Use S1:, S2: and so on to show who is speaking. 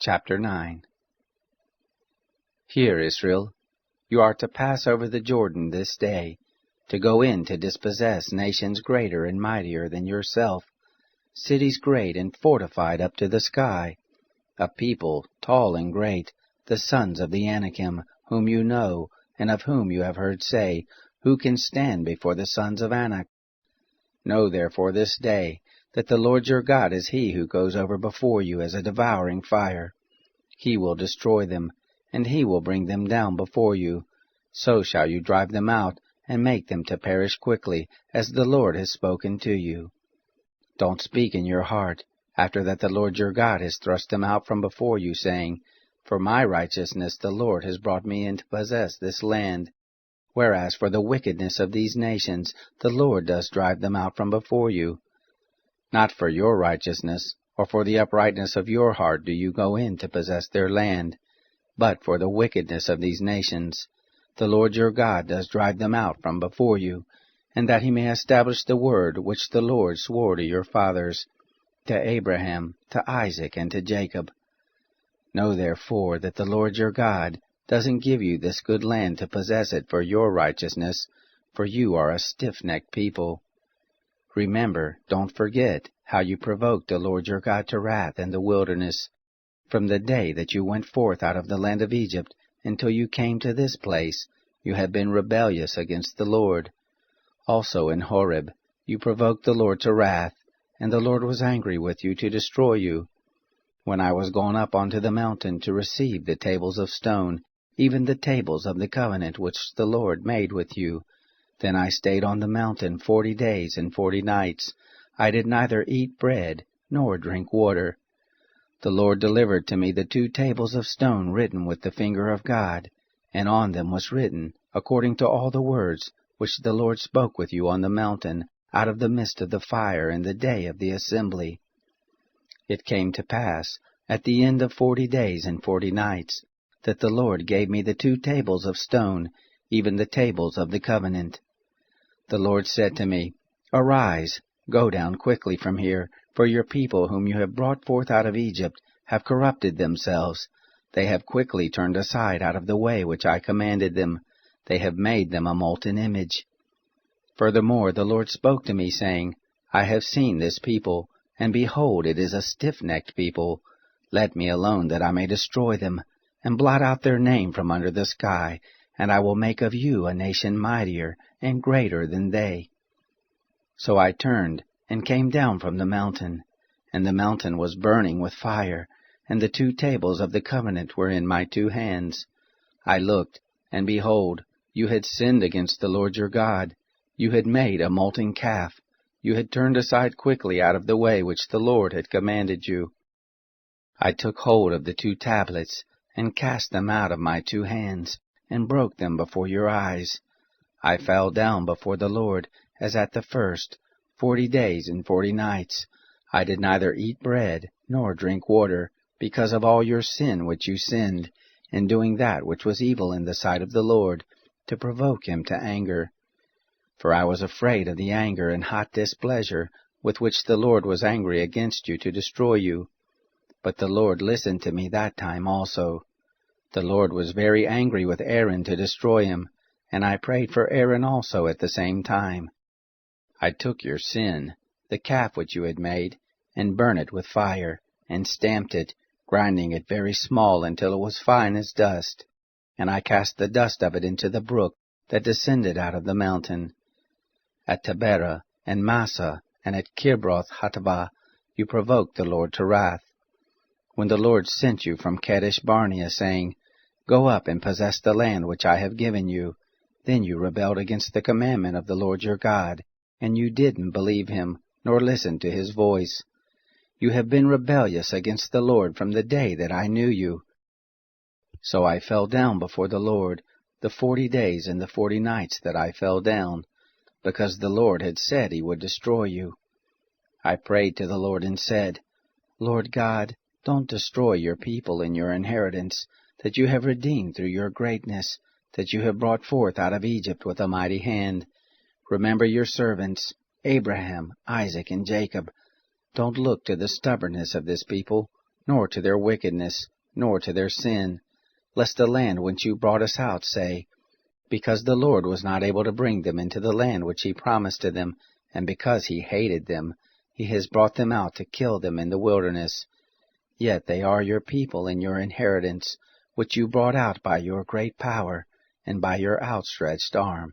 S1: Chapter 9. Hear, Israel, you are to pass over the Jordan this day, to go in to dispossess nations greater and mightier than yourself, cities great and fortified up to the sky, a people tall and great, the sons of the Anakim, whom you know, and of whom you have heard say, Who can stand before the sons of Anak? Know therefore this day, that the Lord your God is he who goes over before you as a devouring fire. He will destroy them, and he will bring them down before you. So shall you drive them out, and make them to perish quickly, as the Lord has spoken to you. Don't speak in your heart, after that the Lord your God has thrust them out from before you, saying, For my righteousness the Lord has brought me in to possess this land. Whereas for the wickedness of these nations the Lord does drive them out from before you. Not for your righteousness, or for the uprightness of your heart do you go in to possess their land, but for the wickedness of these nations. The Lord your God does drive them out from before you, and that he may establish the word which the Lord swore to your fathers, to Abraham, to Isaac, and to Jacob. Know therefore that the Lord your God doesn't give you this good land to possess it for your righteousness, for you are a stiff-necked people. Remember, don't forget, how you provoked the Lord your God to wrath in the wilderness, from the day that you went forth out of the land of Egypt until you came to this place. You have been rebellious against the Lord. Also in Horeb you provoked the Lord to wrath, and the Lord was angry with you to destroy you. When I was gone up onto the mountain to receive the tables of stone, even the tables of the covenant which the Lord made with you, then I stayed on the mountain 40 days and 40 nights. I did neither eat bread nor drink water. The Lord delivered to me the 2 tables of stone written with the finger of God, and on them was written, according to all the words which the Lord spoke with you on the mountain, out of the midst of the fire in the day of the assembly. It came to pass, at the end of 40 days and 40 nights, that the Lord gave me the 2 tables of stone, even the tables of the covenant. The Lord said to me, Arise, go down quickly from here, for your people whom you have brought forth out of Egypt have corrupted themselves. They have quickly turned aside out of the way which I commanded them. They have made them a molten image. Furthermore the Lord spoke to me, saying, I have seen this people, and behold, it is a stiff-necked people. Let me alone, that I may destroy them, and blot out their name from under the sky, and I will make of you a nation mightier and greater than they. So I turned, and came down from the mountain, and the mountain was burning with fire, and the 2 tables of the covenant were in my 2 hands. I looked, and behold, you had sinned against the Lord your God. You had made a molten calf. You had turned aside quickly out of the way which the Lord had commanded you. I took hold of the 2 tablets, and cast them out of my 2 hands, and broke them before your eyes. I fell down before the Lord, as at the first, 40 days and 40 nights. I did neither eat bread nor drink water, because of all your sin which you sinned, in doing that which was evil in the sight of the Lord, to provoke him to anger. For I was afraid of the anger and hot displeasure with which the Lord was angry against you to destroy you. But the Lord listened to me that time also. The Lord was very angry with Aaron to destroy him, and I prayed for Aaron also at the same time. I took your sin, the calf which you had made, and burned it with fire, and stamped it, grinding it very small until it was fine as dust. And I cast the dust of it into the brook that descended out of the mountain. At Taberah, and Massa, and at Kibroth-Hattaavah, you provoked the Lord to wrath. When the Lord sent you from Kadesh-barnea, saying, Go up and possess the land which I have given you, then you rebelled against the commandment of the Lord your God, and you didn't believe him, nor listen to his voice. You have been rebellious against the Lord from the day that I knew you. So I fell down before the Lord, the 40 days and the 40 nights that I fell down, because the Lord had said he would destroy you. I prayed to the Lord and said, Lord God, don't destroy your people and your inheritance, that you have redeemed through your greatness, that you have brought forth out of Egypt with a mighty hand. Remember your servants, Abraham, Isaac, and Jacob. Don't look to the stubbornness of this people, nor to their wickedness, nor to their sin, lest the land whence you brought us out say, because the Lord was not able to bring them into the land which he promised to them, and because he hated them, he has brought them out to kill them in the wilderness. Yet they are your people and your inheritance, which you brought out by your great power and by your outstretched arm.